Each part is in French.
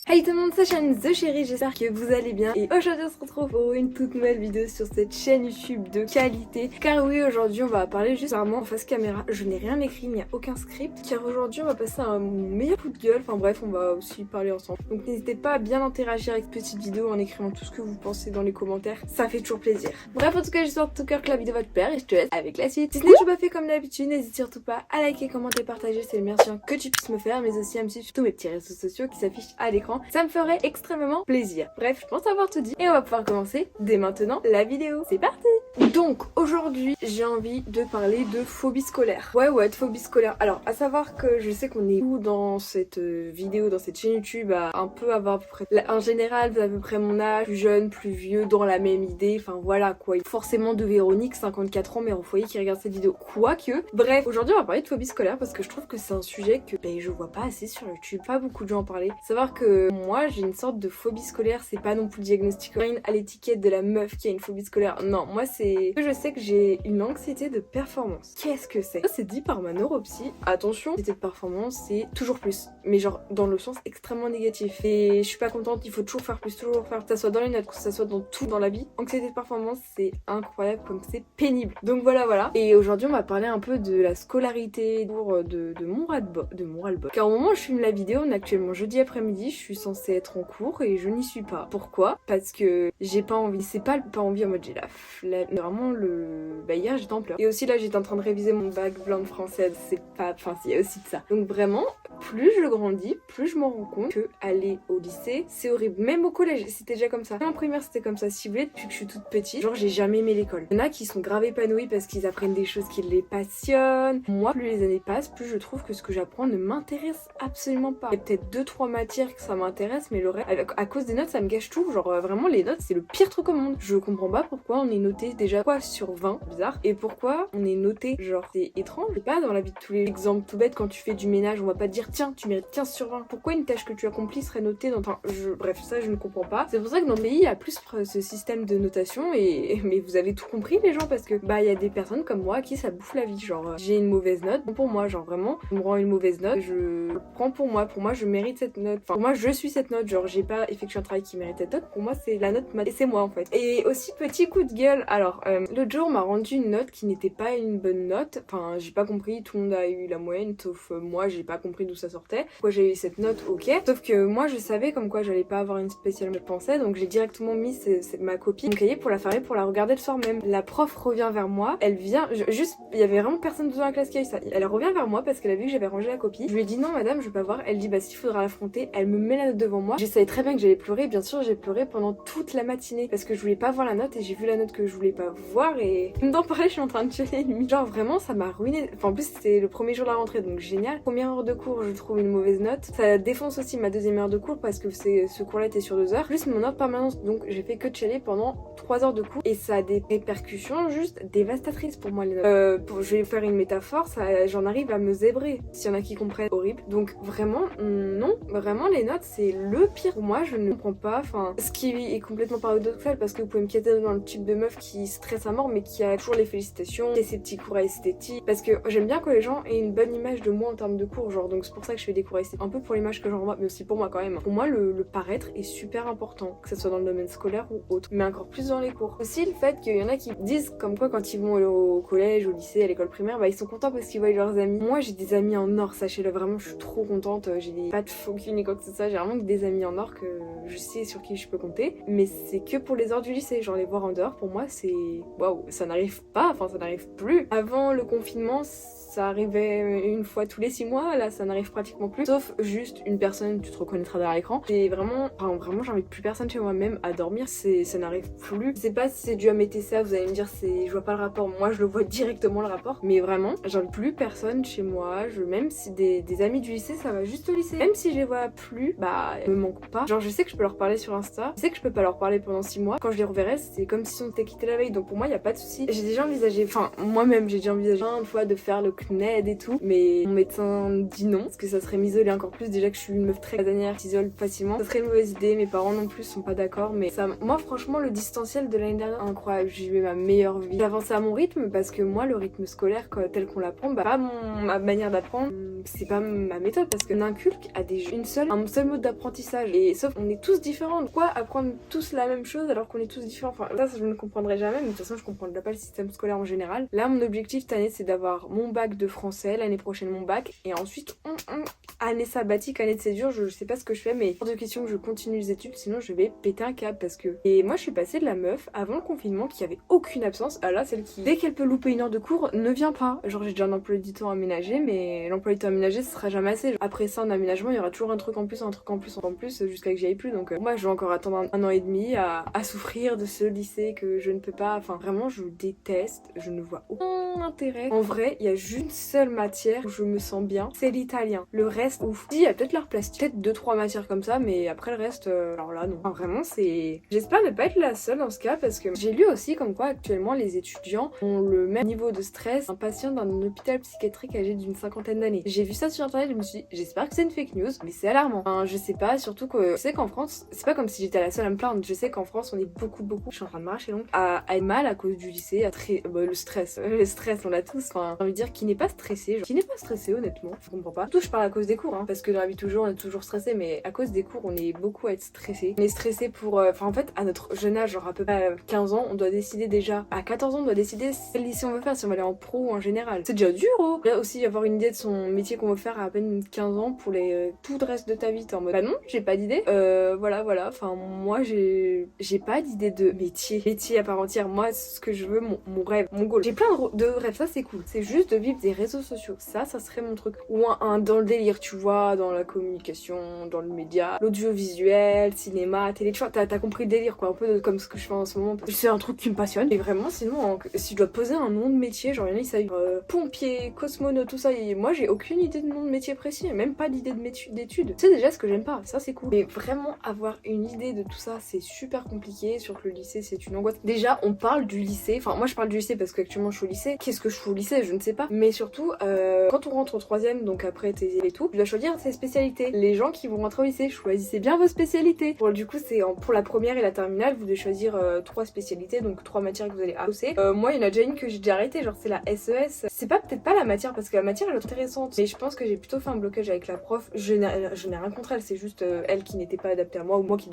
Hey tout le monde, c'est Shane The Chérie, j'espère que vous allez bien et aujourd'hui on se retrouve pour une toute nouvelle vidéo sur cette chaîne YouTube de qualité. Car oui, aujourd'hui on va parler juste vraiment en face caméra, je n'ai rien écrit, il n'y a aucun script. Car aujourd'hui on va passer à un meilleur coup de gueule, enfin bref on va aussi parler ensemble. Donc n'hésitez pas à bien interagir avec cette petite vidéo en écrivant tout ce que vous pensez dans les commentaires, ça fait toujours plaisir. Bref en tout cas j'espère de tout cœur que la vidéo va te plaire et je te laisse avec la suite. Si ce n'est toujours pas fait comme d'habitude, n'hésite surtout pas à liker, commenter, partager, c'est le meilleur soutien que tu puisses me faire, mais aussi à me suivre sur tous mes petits réseaux sociaux qui s'affichent à l'écran. Ça me ferait extrêmement plaisir. Bref, je pense avoir tout dit et on va pouvoir commencer dès maintenant la vidéo. C'est parti! Donc aujourd'hui, j'ai envie de parler de phobie scolaire. Ouais, de phobie scolaire. Alors, à savoir que je sais qu'on est où dans cette vidéo, dans cette chaîne YouTube, à un peu avoir à peu près, en général, à peu près mon âge, plus jeune, plus vieux, dans la même idée. Enfin voilà quoi. Forcément de Véronique, 54 ans, mère au foyer qui regarde cette vidéo. Quoique. Bref, aujourd'hui on va parler de phobie scolaire parce que je trouve que c'est un sujet que je vois pas assez sur YouTube. Pas beaucoup de gens en parler. Savoir que moi j'ai une sorte de phobie scolaire, c'est pas non plus le diagnostic à l'étiquette de la meuf qui a une phobie scolaire. Non, moi c'est que je sais que j'ai une anxiété de performance. Qu'est-ce que c'est? Ça c'est dit par ma neuropsy. Attention, l'anxiété de performance c'est toujours plus, mais genre dans le sens extrêmement négatif. Et je suis pas contente, il faut toujours faire plus, toujours faire, que ça soit dans les notes, que ça soit dans tout dans la vie. Anxiété de performance c'est incroyable comme c'est pénible. Donc voilà. Et aujourd'hui on va parler un peu de la scolarité, de mon ras-le-bol. Car au moment où je filme la vidéo, on est actuellement jeudi après-midi, je suis censée être en cours et je n'y suis pas. Pourquoi? Parce que j'ai pas envie. C'est pas envie en mode j'ai la flemme. Vraiment hier j'étais en pleurs. Et aussi là j'étais en train de réviser mon bac blanc de française. C'est pas. Enfin il y a aussi de ça. Donc vraiment, plus je grandis, plus je me rends compte que aller au lycée, c'est horrible. Même au collège, c'était déjà comme ça. Même en primaire c'était comme ça. Si vous voulez, depuis que je suis toute petite, genre j'ai jamais aimé l'école. Il y en a qui sont grave épanouis parce qu'ils apprennent des choses qui les passionnent. Moi, plus les années passent, plus je trouve que ce que j'apprends ne m'intéresse absolument pas. Il y a peut-être 2-3 matières que ça m'intéresse, mais le reste, à cause des notes, ça me gâche tout. Genre vraiment, les notes, c'est le pire truc au monde. Je comprends pas pourquoi on est noté déjà quoi sur 20, bizarre, et pourquoi on est noté, genre c'est étrange. C'est pas dans la vie de tous les exemples tout bête quand tu fais du ménage, on va pas te dire tiens, tu mérites 15 sur 20. Pourquoi une tâche que tu accomplis serait notée dans bref, ça je ne comprends pas. C'est pour ça que dans le pays, il y a plus ce système de notation mais vous avez tout compris les gens parce que il y a des personnes comme moi à qui ça bouffe la vie. Genre j'ai une mauvaise note, bon pour moi, genre vraiment, je me rends une mauvaise note, je le prends pour moi je mérite cette note. Enfin, pour moi je suis cette note, genre j'ai pas effectué un travail qui mérite cette note, pour moi c'est la note et c'est moi en fait. Et aussi petit coup de gueule, alors l'autre jour on m'a rendu une note qui n'était pas une bonne note, enfin j'ai pas compris, tout le monde a eu la moyenne sauf moi, j'ai pas compris d'où ça sortait, pourquoi j'ai eu cette note, ok, sauf que moi je savais comme quoi j'allais pas avoir une spéciale, je pensais, donc j'ai directement mis ma copie, mon cahier pour la faire, pour la regarder le soir même. La prof revient vers moi, elle vient, juste, il y avait vraiment personne dans la classe qui a eu ça. Elle revient vers moi parce qu'elle a vu que j'avais rangé la copie. Je lui ai dit non madame, je veux pas voir. Elle dit bah s'il faudra l'affronter. Elle me met la note devant moi. Je savais très bien que j'allais pleurer. Bien sûr, j'ai pleuré pendant toute la matinée parce que je voulais pas voir la note et j'ai vu la note que je voulais pas voir et d'en parler, je suis en train de chialer limite. Genre vraiment, ça m'a ruiné. Enfin en plus c'était le premier jour de la rentrée donc génial. Première heure de cours, je trouve une mauvaise note. Ça défonce aussi ma deuxième heure de cours parce que ce cours-là était sur 2 heures. Plus mon heure permanence, donc j'ai fait que chialer pendant 3 heures de cours et ça a des répercussions juste dévastatrices pour moi les notes. Je vais faire une métaphore, j'en arrive à me zébrer s'il y en a qui comprennent, horrible. Donc vraiment non, vraiment les notes c'est le pire. Pour moi je ne comprends pas, enfin ce qui est complètement paradoxal parce que vous pouvez me cater dans le type de meuf qui stresse à mort mais qui a toujours les félicitations et ses petits cours à esthétique parce que j'aime bien que les gens aient une bonne image de moi en termes de cours, genre donc c'est pour ça que je fais des cours à esthétique, un peu pour l'image que j'en renvoie mais aussi pour moi quand même. Pour moi le paraître est super important, que ce soit dans le domaine scolaire ou autre, mais encore plus dans les cours. Aussi le fait qu'il y en a qui disent comme quoi quand ils vont au collège, au lycée, à l'école primaire, ils sont contents parce qu'ils voient leurs amis. Moi j'ai des amis en or, sachez-le, vraiment je suis trop contente, j'ai pas de focus ni quoi que ce soit, j'ai vraiment que des amis en or que je sais sur qui je peux compter, mais c'est que pour les heures du lycée, genre les voir en dehors pour moi c'est waouh, ça n'arrive pas, enfin ça n'arrive plus. Avant le confinement ça arrivait une fois tous les 6 mois, là ça n'arrive pratiquement plus, sauf juste une personne, tu te reconnaîtras derrière l'écran. C'est vraiment j'invite plus personne chez moi même à dormir, ça n'arrive plus. Je sais pas si c'est dû à mes TCA, vous allez me dire je vois pas le rapport, moi je le vois directement le rapport, mais vraiment j'invite plus personne chez moi, même si des amis du lycée ça va juste au lycée, même si je les vois plus, ils me manquent pas. Genre je sais que je peux leur parler sur Insta, je sais que je peux pas leur parler pendant 6 mois, quand je les reverrai c'est comme si on s'était quitté la veille, donc pour moi il y a pas de souci. J'ai déjà envisagé, enfin moi-même j'ai déjà envisagé plein de fois de faire le CNED et tout, mais mon médecin dit non parce que ça serait m'isoler encore plus. Déjà que je suis une meuf très casanière qui s'isole facilement, ça serait une mauvaise idée. Mes parents non plus sont pas d'accord, mais ça, moi franchement le distanciel de l'année dernière incroyable, j'ai eu ma meilleure vie. J'avançais à mon rythme parce que moi le rythme scolaire tel qu'on l'apprend, bah pas ma manière d'apprendre, c'est pas ma méthode parce qu'on inculque à des jeunes un seul mode d'apprentissage et sauf on est tous différents. Pourquoi apprendre tous la même chose alors qu'on est tous différents? Enfin ça je ne comprendrai jamais, mais de toute façon je comprendrai pas le système scolaire en général. Là mon objectif cette année c'est d'avoir mon bac de français, l'année prochaine mon bac et ensuite année sabbatique, année de césure, je sais pas ce que je fais mais hors de question que je continue les études sinon je vais péter un câble parce que... Et moi je suis passée de la meuf avant le confinement qui avait aucune absence à là celle qui dès qu'elle peut louper une heure de cours ne vient pas. Genre j'ai déjà un emploi du temps aménagé mais l'emploi du temps aménagé ce sera jamais assez. Après ça en aménagement il y aura toujours un truc en plus, un truc en plus, en plus jusqu'à que j'y aille plus donc moi je vais encore attendre un an et demi à souffrir de ce lycée que je ne peux pas, enfin vraiment je déteste, je ne vois aucun intérêt. En vrai il y a juste une seule matière où je me sens bien, c'est l'italien. Le reste ouf. Si il y a peut-être l'art plastique, peut-être 2-3 matières comme ça mais après le reste alors là non. Enfin, vraiment c'est... J'espère ne pas être la seule dans ce cas parce que j'ai lu aussi comme quoi actuellement les étudiants ont le même niveau de stress un patient d'un hôpital psychiatrique âgé d'une 50aine d'années. J'ai vu ça sur internet, je me suis dit j'espère que c'est une fake news mais c'est alarmant. Enfin je sais pas, surtout que je sais qu'en France c'est pas comme si j'étais la seule à me plaindre, je sais qu'en France on est beaucoup je suis en train de m'arracher l'ongle à être mal à cause du lycée, à le stress on l'a tous, enfin j'ai envie de dire qui n'est pas stressé, genre, qui n'est pas stressé honnêtement, je comprends pas. Tout je parle à cause des cours parce que dans la vie toujours on est toujours stressé mais à cause des cours on est beaucoup à être stressé. On est stressé pour, enfin en fait à notre jeune âge, genre à peu près 15 ans on doit décider déjà, à 14 ans on doit décider quel lycée on veut faire, si on va aller en pro ou en général. C'est déjà dur oh. Là aussi avoir une idée de son métier qu'on veut faire à peine 15 ans pour tout le reste de ta vie, t'es en mode bah non j'ai pas d'idée, voilà, enfin moi j'ai pas d'idée de métier à part entière. Moi ce que je veux, mon rêve, mon goal, j'ai plein de rêves, ça c'est cool, c'est juste de vivre des réseaux sociaux, ça serait mon truc, ou un dans le délire tu vois, dans la communication, dans le média, l'audiovisuel, cinéma, télé, tu vois, t'as compris le délire quoi, un peu comme ce que je fais en ce moment, c'est un truc qui me passionne et vraiment sinon si je dois poser un nom de métier, genre il y en a ça pompier, cosmonaute, tout ça, et moi j'ai aucune idée de nom de métier précis, même pas d'idée d'études. C'est déjà ce que j'aime pas, ça c'est cool. Mais vraiment avoir une idée de tout ça c'est super compliqué, sur que le lycée c'est une angoisse. Déjà on parle du lycée, enfin moi je parle du lycée parce qu'actuellement je suis au lycée, qu'est-ce que je fais au lycée je ne sais pas, mais surtout quand on rentre au 3ème, donc après tes et tout, tu dois choisir ses spécialités. Les gens qui vont rentrer au lycée, choisissez bien vos spécialités. Du coup c'est pour la première et la terminale, vous devez choisir 3 spécialités, donc 3 matières que vous allez hausser. Moi il y en a déjà une que j'ai déjà arrêtée, genre c'est la SES. C'est pas peut-être pas la matière parce que la matière elle est intéressante, mais je pense que j'ai plutôt fait un blocage avec la prof. Je n'ai rien contre elle, c'est juste elle qui n'était pas adaptée à moi ou moi qui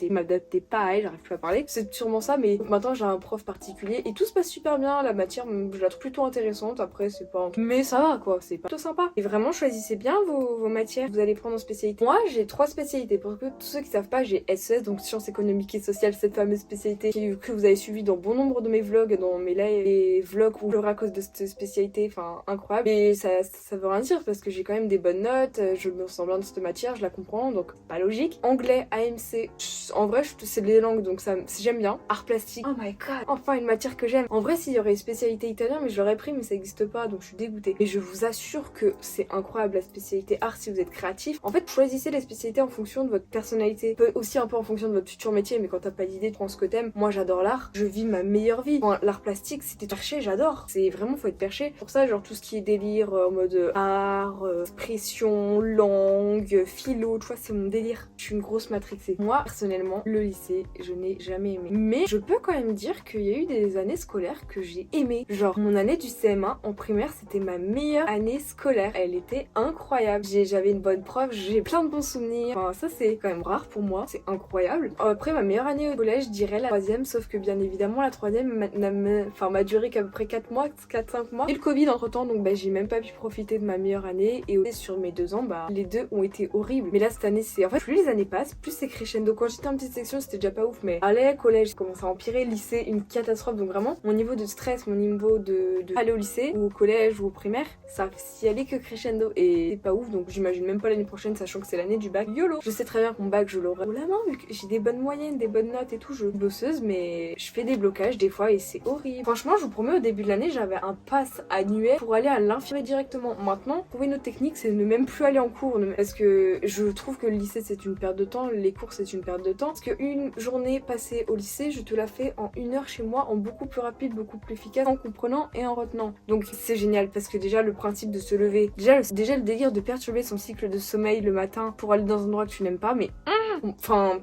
m'adaptais pas à elle, j'arrive plus à parler. C'est sûrement ça, mais maintenant j'ai un prof particulier et tout se passe super bien. La matière je la trouve plutôt intéressante, après c'est pas... Mais ça va quoi, c'est plutôt sympa. Et vraiment choisissez bien vos matières que vous allez prendre en spécialité. Moi j'ai 3 spécialités, pour que tous ceux qui savent pas j'ai SES, donc sciences économiques et sociales, cette fameuse spécialité que vous avez suivi dans bon nombre de mes vlogs, dans mes vlogs où je à cause de cette spécialité, enfin incroyable. Et ça veut rien dire parce que j'ai quand même des bonnes notes, je me sens bien de cette matière, je la comprends, donc pas logique. Anglais, AMC, en vrai c'est des langues donc ça j'aime bien. Art plastique, oh my god, enfin une matière que j'aime. En vrai s'il y aurait une spécialité italien mais je l'aurais pris mais ça existe pas donc je suis dégoûtée. Et je vous assure que c'est incroyable la spécialité art si vous êtes créatif. En fait choisissez les spécialités en fonction de votre personnalité, aussi un peu en fonction de votre futur métier, mais quand t'as pas d'idée, tu prends ce que t'aimes. Moi j'adore l'art, je vis ma meilleure vie. Enfin, l'art plastique c'était perché, j'adore. C'est vraiment faut être perché. Pour ça genre tout ce qui est délire en mode art, expression, langue, philo, tu vois c'est mon délire. Je suis une grosse matrixée. Moi personnellement le lycée je n'ai jamais aimé. Mais je peux quand même dire qu'il y a eu des années scolaires que j'ai aimé. Genre mon année du CM1 en primaire c'était ma meilleure année scolaire. Elle était incroyable. J'avais une bonne prof, j'ai plein de bons souvenirs. Enfin ça c'est quand même rare pour moi, c'est incroyable. Après ma meilleure année au collège je dirais la 3ème, sauf que bien évidemment la 3ème m'a duré qu'à peu près 4-5 mois. Et le Covid entre temps donc j'ai même pas pu profiter de ma meilleure année et sur mes 2 ans les deux ont été horribles. Mais là cette année c'est en fait plus les années passent plus c'est crescendo. Quand j'étais en petite section c'était déjà pas ouf mais allez collège ça commence à empirer, lycée une catastrophe donc vraiment mon niveau de stress, mon niveau de aller au lycée ou au collège ou au primaire ça s'y allait que crescendo et c'est pas ouf donc donc j'imagine même pas l'année prochaine, sachant que c'est l'année du bac. YOLO. Je sais très bien que mon bac je l'aurai haut la main vu que j'ai des bonnes moyennes, des bonnes notes et tout. Je suis bosseuse, mais je fais des blocages des fois et c'est horrible. Franchement, je vous promets, au début de l'année, j'avais un pass annuel pour aller à l'infirmerie directement. Maintenant, trouver une autre technique, c'est ne même plus aller en cours, parce que je trouve que le lycée c'est une perte de temps, les cours c'est une perte de temps. Parce qu'une journée passée au lycée, je te la fais en 1 heure chez moi, en beaucoup plus rapide, beaucoup plus efficace, en comprenant et en retenant. Donc c'est génial parce que déjà le principe de se lever, déjà le délire de perturber son cycle de sommeil le matin pour aller dans un endroit que tu n'aimes pas, mais enfin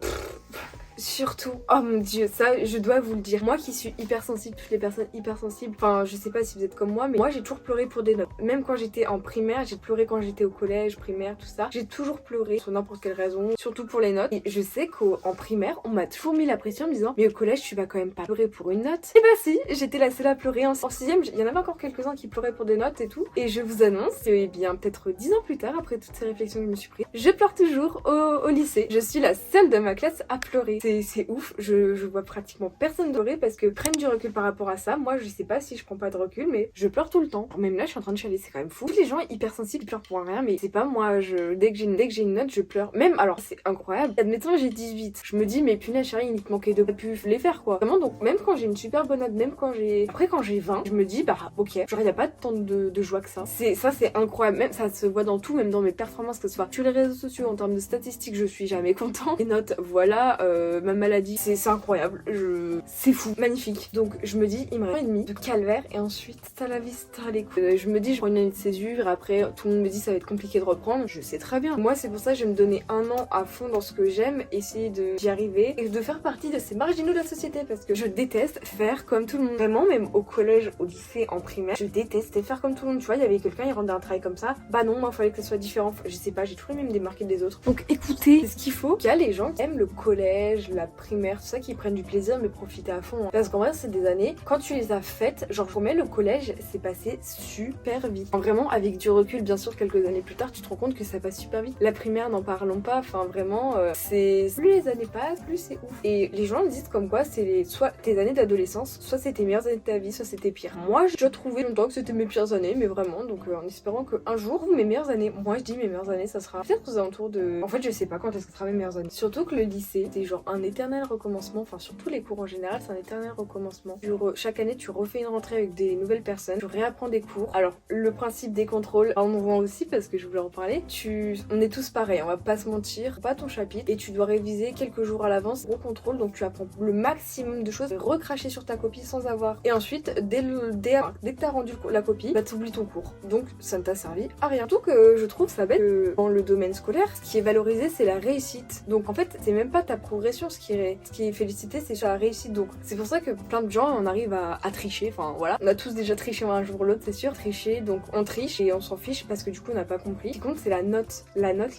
surtout, oh mon dieu, ça je dois vous le dire, moi qui suis hypersensible, toutes les personnes hypersensibles, enfin je sais pas si vous êtes comme moi, mais moi j'ai toujours pleuré pour des notes. Même quand j'étais en primaire, j'ai pleuré quand j'étais au collège, primaire, tout ça, j'ai toujours pleuré pour n'importe quelle raison, surtout pour les notes. Et je sais qu'en primaire, on m'a toujours mis la pression en me disant mais au collège tu vas quand même pas pleurer pour une note. Et bah si, j'étais la seule à pleurer. En 6ème, il y en avait encore quelques-uns qui pleuraient pour des notes et tout, et je vous annonce, et bien peut-être 10 ans plus tard, après toutes ces réflexions que je me suis prise, je pleure toujours au lycée. Je suis la seule de ma classe à pleurer. C'est ouf, je vois pratiquement personne pleurer parce que prennent du recul par rapport à ça. Moi je sais pas si je prends pas de recul, mais je pleure tout le temps. Même là je suis en train de chialer, c'est quand même fou. Les gens hypersensibles pleurent pour rien, mais c'est pas moi, dès que j'ai une note je pleure. Même alors c'est incroyable, admettons j'ai 18, je me dis mais punaise chérie il te manquait de pu les faire quoi. Vraiment, donc même quand j'ai une super bonne note, même quand j'ai... Après quand j'ai 20, je me dis bah ok, genre y a pas tant de joie que ça. C'est incroyable, même ça se voit dans tout, même dans mes performances, que ce soit sur les réseaux sociaux, en termes de statistiques, je suis jamais contente. Les notes, voilà, ma maladie, c'est incroyable, c'est fou, magnifique. Donc je me dis, il me reste 1 an et demi de calvaire et ensuite t'as la vista les coups. Je me dis, je prends une année de césure, après tout le monde me dit ça va être compliqué de reprendre. Je sais très bien. Moi c'est pour ça que je vais me donner 1 an à fond dans ce que j'aime, essayer d'y arriver et de faire partie de ces marginaux de la société parce que je déteste faire comme tout le monde. Vraiment, même au collège, au lycée, en primaire, je détestais faire comme tout le monde. Tu vois, il y avait quelqu'un, il rendait un travail comme ça. Bah non, moi il fallait que ce soit différent. Je sais pas, j'ai toujours même démarqué des autres. Donc écoutez, c'est ce qu'il faut. Il y a les gens qui aiment le collège, la primaire, tout ça, qui prennent du plaisir mais profiter à fond. Parce qu'en vrai, c'est des années, quand tu les as faites, genre pour moi le collège, c'est passé super vite. Vraiment, avec du recul, bien sûr, quelques années plus tard, tu te rends compte que ça passe super vite. La primaire, n'en parlons pas. Enfin, vraiment, c'est... Plus les années passent, plus c'est ouf. Et les gens disent comme quoi c'est soit tes années d'adolescence, soit c'est tes meilleures années de ta vie, soit c'était pire. Moi, je trouvais longtemps que c'était mes pires années, mais vraiment, donc en espérant qu'un jour, mes meilleures années, moi je dis mes meilleures années, ça sera peut-être aux alentours de... En fait, je sais pas quand est-ce que ce sera mes meilleures années. Surtout que le lycée, c'est genre un éternel recommencement, enfin surtout les cours en général, c'est un éternel recommencement. Chaque année, tu refais une rentrée avec des nouvelles personnes, tu réapprends des cours. Alors, le principe des contrôles, on en voit aussi parce que je voulais en parler. On est tous pareils, on va pas se mentir, pas ton chapitre et tu dois réviser quelques jours à l'avance, gros contrôle, donc tu apprends le maximum de choses, recracher sur ta copie sans avoir. Et ensuite, dès que t'as rendu la copie, bah t'oublies ton cours. Donc ça ne t'a servi à rien. Surtout que je trouve ça bête que dans le domaine scolaire, ce qui est valorisé, c'est la réussite. Donc en fait, c'est même pas ta progression ce qui est félicité, c'est sur la réussite. Donc c'est pour ça que plein de gens on arrive à tricher. Enfin voilà, on a tous déjà triché un jour ou l'autre, c'est sûr. Tricher, donc on triche et on s'en fiche parce que du coup on n'a pas compris. Ce qui compte, c'est la note. La note.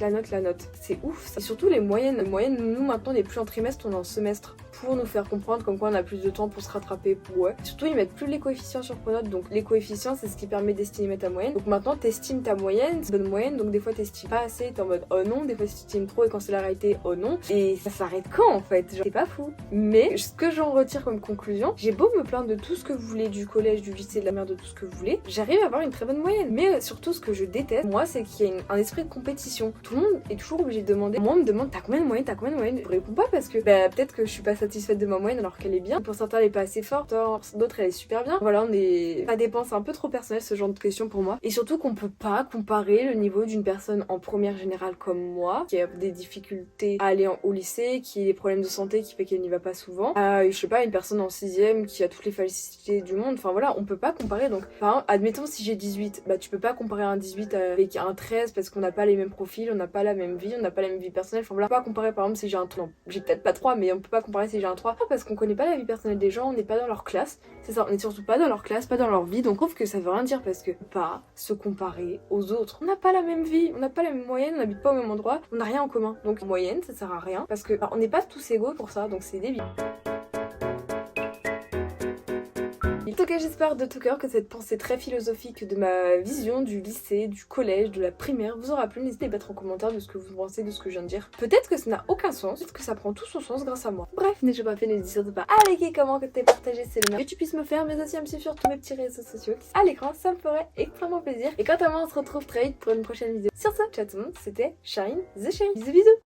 C'est ouf. Et surtout les moyennes. Nous maintenant, on n'est plus en trimestre, on est en semestre. Pour nous faire comprendre comme quoi on a plus de temps pour se rattraper. Ouais. Surtout, ils mettent plus les coefficients sur Pronote. Donc les coefficients, c'est ce qui permet d'estimer ta moyenne. Donc maintenant, t'estimes ta moyenne, c'est bonne moyenne. Donc des fois, t'estimes pas assez, t'es en mode oh non. Des fois, si t'estimes trop et quand c'est la réalité, oh non. Et ça s'arrête quand en fait? Genre, c'est pas fou. Mais ce que j'en retire comme conclusion, j'ai beau me plaindre de tout ce que vous voulez, du collège, du lycée, de la merde, de tout ce que vous voulez, j'arrive à avoir une très bonne moyenne. Mais surtout, ce que je déteste, moi, c'est qu'il y a un esprit de compétition. Tout le monde est toujours obligé de demander. Moi, on me demande t'as combien de moyenne, Je réponds pas parce que peut-être que je suis pas satisfaite de ma moyenne alors qu'elle est bien. Pour certains, elle est pas assez forte, d'autres, elle est super bien. Voilà, ça dépend, c'est un peu trop personnel ce genre de questions pour moi. Et surtout qu'on peut pas comparer le niveau d'une personne en première générale comme moi, qui a des difficultés à aller au lycée, qui a des problèmes de santé qui fait qu'elle n'y va pas souvent, à, je sais pas, une personne en 6ème qui a toutes les facilités du monde. Enfin voilà, on peut pas comparer. Donc, par exemple, admettons si j'ai 18, tu peux pas comparer un 18 avec un 13 parce qu'on n'a pas les mêmes profils, on n'a pas la même vie, on n'a pas la même vie personnelle. Enfin voilà, on peut pas comparer par exemple si j'ai un 3. Non, j'ai peut-être pas 3, mais on peut pas comparer si j'ai un 3 parce qu'on connaît pas la vie personnelle des gens, on n'est pas dans leur classe. C'est ça, on est surtout pas dans leur classe, pas dans leur vie. Donc, je trouve que ça veut rien dire parce que pas se comparer aux autres. On n'a pas la même vie, on n'a pas la même moyenne, on n'habite pas au même endroit, on n'a rien en commun. Donc, en moyenne, ça sert à rien parce que on n'est pas tous égaux pour ça, donc c'est débile. En tout cas, j'espère de tout cœur que cette pensée très philosophique de ma vision du lycée, du collège, de la primaire vous aura plu. N'hésitez pas à mettre en commentaire de ce que vous pensez de ce que je viens de dire. Peut-être que ça n'a aucun sens, peut-être que ça prend tout son sens grâce à moi. Bref, n'ayez pas fait, n'hésitez surtout pas à liker, commenter, partager, c'est le meilleur que tu puisses me faire, mais aussi à me suivre sur tous mes petits réseaux sociaux qui sont à l'écran, ça me ferait extrêmement plaisir. Et quant à moi, on se retrouve très vite pour une prochaine vidéo. Sur ce, ciao tout le monde, c'était Shine the Cherry. Bisous bisous.